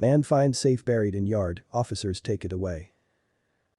Man finds safe buried in yard, officers take it away.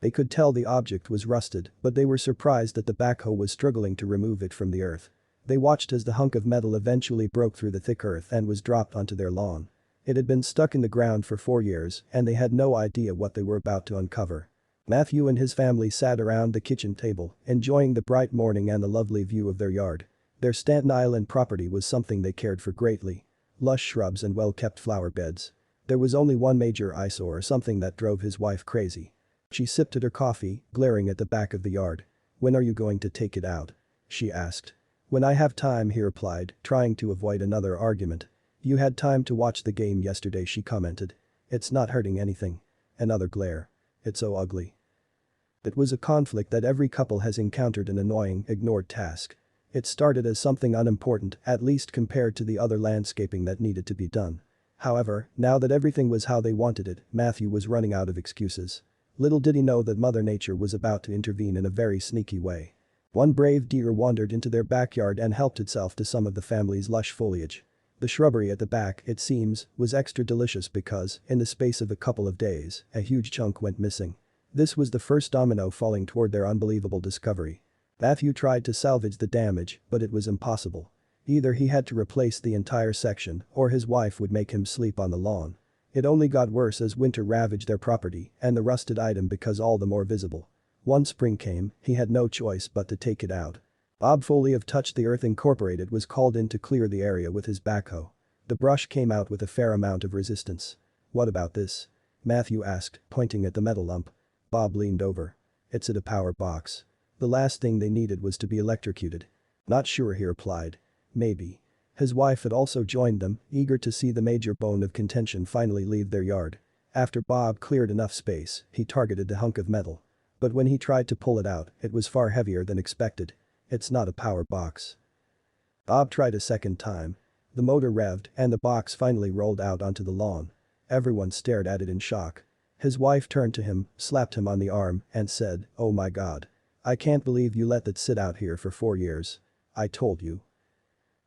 They could tell the object was rusted, but they were surprised that the backhoe was struggling to remove it from the earth. They watched as the hunk of metal eventually broke through the thick earth and was dropped onto their lawn. It had been stuck in the ground for 4 years and they had no idea what they were about to uncover. Matthew and his family sat around the kitchen table, enjoying the bright morning and the lovely view of their yard. Their Staten Island property was something they cared for greatly. Lush shrubs and well-kept flower beds. There was only one major eyesore, something that drove his wife crazy. She sipped at her coffee, glaring at the back of the yard. "When are you going to take it out?" she asked. "When I have time," he replied, trying to avoid another argument. "You had time to watch the game yesterday," she commented. "It's not hurting anything." Another glare. "It's so ugly." It was a conflict that every couple has encountered, an annoying, ignored task. It started as something unimportant, at least compared to the other landscaping that needed to be done. However, now that everything was how they wanted it, Matthew was running out of excuses. Little did he know that Mother Nature was about to intervene in a very sneaky way. One brave deer wandered into their backyard and helped itself to some of the family's lush foliage. The shrubbery at the back, it seems, was extra delicious because, in the space of a couple of days, a huge chunk went missing. This was the first domino falling toward their unbelievable discovery. Matthew tried to salvage the damage, but it was impossible. Either he had to replace the entire section or his wife would make him sleep on the lawn. It only got worse as winter ravaged their property and the rusted item became all the more visible. Once spring came, he had no choice but to take it out. Bob Foley of Touch the Earth Incorporated was called in to clear the area with his backhoe. The brush came out with a fair amount of resistance. "What about this?" Matthew asked, pointing at the metal lump. Bob leaned over. "It's at a power box. The last thing they needed was to be electrocuted." "Not sure," he replied. "Maybe." His wife had also joined them, eager to see the major bone of contention finally leave their yard. After Bob cleared enough space, he targeted the hunk of metal. But when he tried to pull it out, it was far heavier than expected. "It's not a power box." Bob tried a second time. The motor revved and the box finally rolled out onto the lawn. Everyone stared at it in shock. His wife turned to him, slapped him on the arm, and said, "Oh my God. I can't believe you let that sit out here for 4 years. I told you."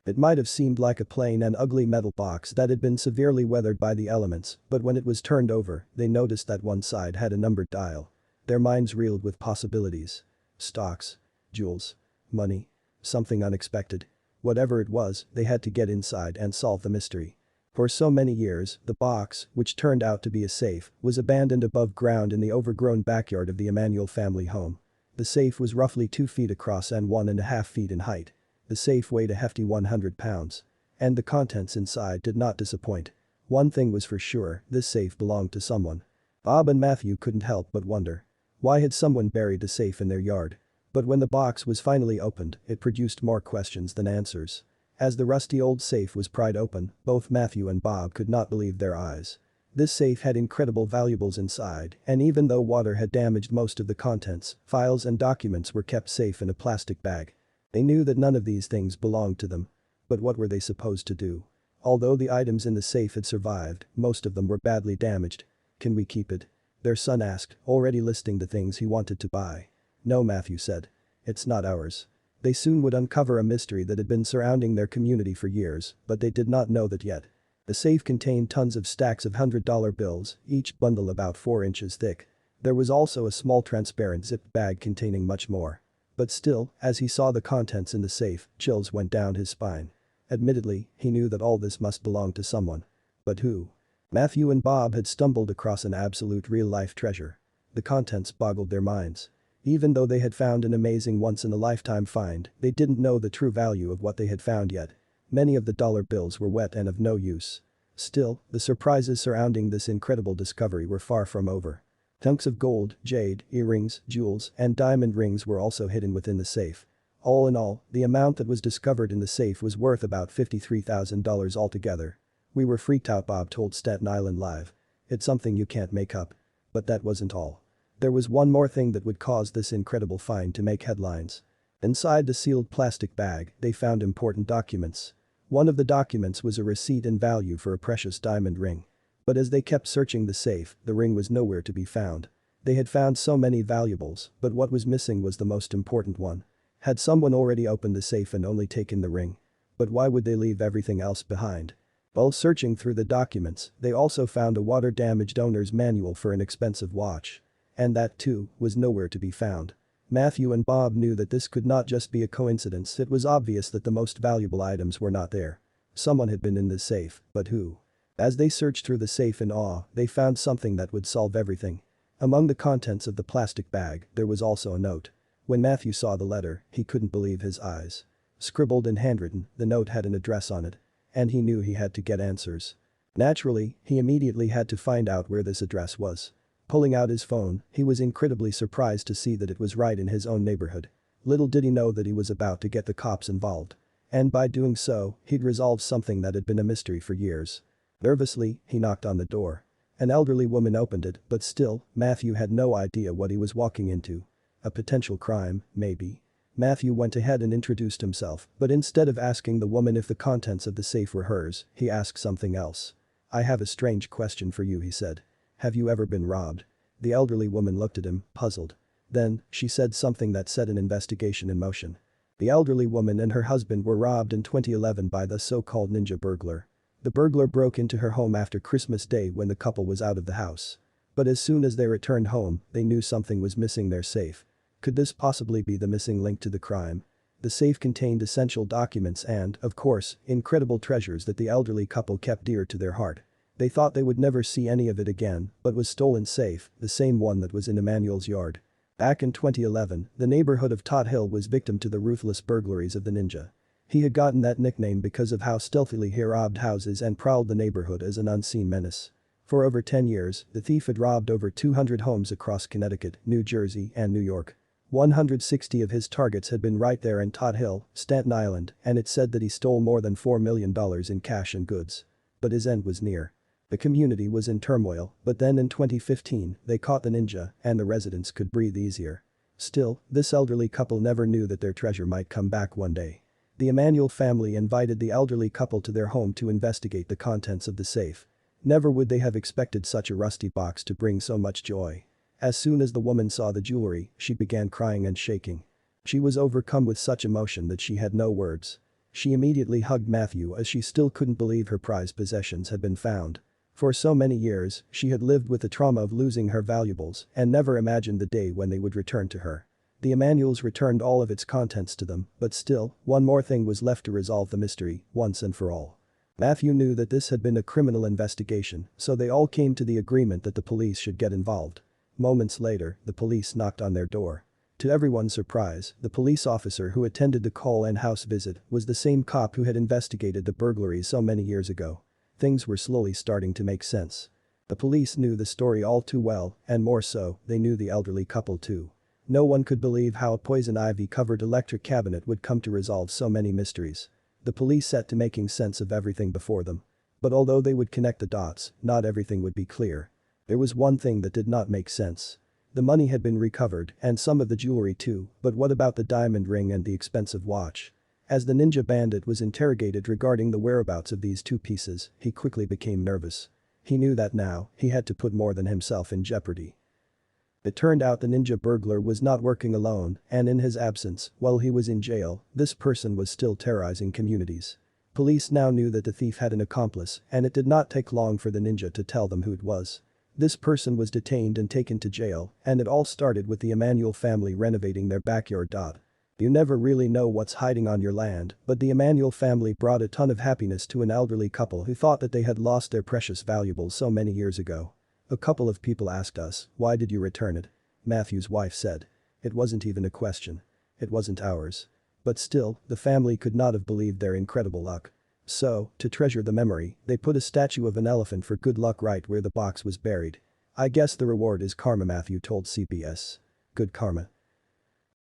It might have seemed like a plain and ugly metal box that had been severely weathered by the elements, but when it was turned over, they noticed that one side had a numbered dial. Their minds reeled with possibilities. Stocks. Jewels. Money. Something unexpected. Whatever it was, they had to get inside and solve the mystery. For so many years, the box, which turned out to be a safe, was abandoned above ground in the overgrown backyard of the Emanuel family home. The safe was roughly 2 feet across and 1.5 feet in height. The safe weighed a hefty 100 pounds. And the contents inside did not disappoint. One thing was for sure, this safe belonged to someone. Bob and Matthew couldn't help but wonder. Why had someone buried a safe in their yard? But when the box was finally opened, it produced more questions than answers. As the rusty old safe was pried open, both Matthew and Bob could not believe their eyes. This safe had incredible valuables inside, and even though water had damaged most of the contents, files and documents were kept safe in a plastic bag. They knew that none of these things belonged to them. But what were they supposed to do? Although the items in the safe had survived, most of them were badly damaged. "Can we keep it?" their son asked, already listing the things he wanted to buy. "No," Matthew said. "It's not ours." They soon would uncover a mystery that had been surrounding their community for years, but they did not know that yet. The safe contained tons of stacks of $100 bills, each bundle about 4 inches thick. There was also a small transparent zipped bag containing much more. But still, as he saw the contents in the safe, chills went down his spine. Admittedly, he knew that all this must belong to someone. But who? Matthew and Bob had stumbled across an absolute real-life treasure. The contents boggled their minds. Even though they had found an amazing once-in-a-lifetime find, they didn't know the true value of what they had found yet. Many of the dollar bills were wet and of no use. Still, the surprises surrounding this incredible discovery were far from over. Chunks of gold, jade, earrings, jewels, and diamond rings were also hidden within the safe. All in all, the amount that was discovered in the safe was worth about $53,000 altogether. "We were freaked out," Bob told Staten Island Live. "It's something you can't make up." But that wasn't all. There was one more thing that would cause this incredible find to make headlines. Inside the sealed plastic bag, they found important documents. One of the documents was a receipt in value for a precious diamond ring. But as they kept searching the safe, the ring was nowhere to be found. They had found so many valuables, but what was missing was the most important one. Had someone already opened the safe and only taken the ring? But why would they leave everything else behind? While searching through the documents, they also found a water-damaged owner's manual for an expensive watch. And that, too, was nowhere to be found. Matthew and Bob knew that this could not just be a coincidence. It was obvious that the most valuable items were not there. Someone had been in the safe, but who? As they searched through the safe in awe, they found something that would solve everything. Among the contents of the plastic bag, there was also a note. When Matthew saw the letter, he couldn't believe his eyes. Scribbled and handwritten, the note had an address on it. And he knew he had to get answers. Naturally, he immediately had to find out where this address was. Pulling out his phone, he was incredibly surprised to see that it was right in his own neighborhood. Little did he know that he was about to get the cops involved. And by doing so, he'd resolve something that had been a mystery for years. Nervously, he knocked on the door. An elderly woman opened it, but still, Matthew had no idea what he was walking into. A potential crime, maybe. Matthew went ahead and introduced himself, but instead of asking the woman if the contents of the safe were hers, he asked something else. "I have a strange question for you," he said. "Have you ever been robbed?" The elderly woman looked at him, puzzled. Then, she said something that set an investigation in motion. The elderly woman and her husband were robbed in 2011 by the so-called ninja burglar. The burglar broke into her home after Christmas Day when the couple was out of the house. But as soon as they returned home, they knew something was missing their safe. Could this possibly be the missing link to the crime? The safe contained essential documents and, of course, incredible treasures that the elderly couple kept dear to their heart. They thought they would never see any of it again, but was stolen safe, the same one that was in Emmanuel's yard. Back in 2011, the neighborhood of Tot Hill was victim to the ruthless burglaries of the ninja. He had gotten that nickname because of how stealthily he robbed houses and prowled the neighborhood as an unseen menace. For over 10 years, the thief had robbed over 200 homes across Connecticut, New Jersey, and New York. 160 of his targets had been right there in Tot Hill, Staten Island, and it said that he stole more than $4 million in cash and goods. But his end was near. The community was in turmoil, but then in 2015, they caught the ninja, and the residents could breathe easier. Still, this elderly couple never knew that their treasure might come back one day. The Emanuel family invited the elderly couple to their home to investigate the contents of the safe. Never would they have expected such a rusty box to bring so much joy. As soon as the woman saw the jewelry, she began crying and shaking. She was overcome with such emotion that she had no words. She immediately hugged Matthew as she still couldn't believe her prized possessions had been found. For so many years, she had lived with the trauma of losing her valuables and never imagined the day when they would return to her. The Emanuels returned all of its contents to them, but still, one more thing was left to resolve the mystery, once and for all. Matthew knew that this had been a criminal investigation, so they all came to the agreement that the police should get involved. Moments later, the police knocked on their door. To everyone's surprise, the police officer who attended the call and house visit was the same cop who had investigated the burglaries so many years ago. Things were slowly starting to make sense. The police knew the story all too well, and more so, they knew the elderly couple too. No one could believe how a poison ivy-covered electric cabinet would come to resolve so many mysteries. The police set to making sense of everything before them. But although they would connect the dots, not everything would be clear. There was one thing that did not make sense. The money had been recovered, and some of the jewelry too, but what about the diamond ring and the expensive watch? As the ninja bandit was interrogated regarding the whereabouts of these two pieces, he quickly became nervous. He knew that now, he had to put more than himself in jeopardy. It turned out the ninja burglar was not working alone, and in his absence, while he was in jail, this person was still terrorizing communities. Police now knew that the thief had an accomplice, and it did not take long for the ninja to tell them who it was. This person was detained and taken to jail, and it all started with the Emanuel family renovating their backyard. You never really know what's hiding on your land, but the Emanuel family brought a ton of happiness to an elderly couple who thought that they had lost their precious valuables so many years ago. A couple of people asked us, "Why did you return it?" Matthew's wife said. "It wasn't even a question. It wasn't ours." But still, the family could not have believed their incredible luck. So, to treasure the memory, they put a statue of an elephant for good luck right where the box was buried. "I guess the reward is karma," Matthew told CBS. "Good karma.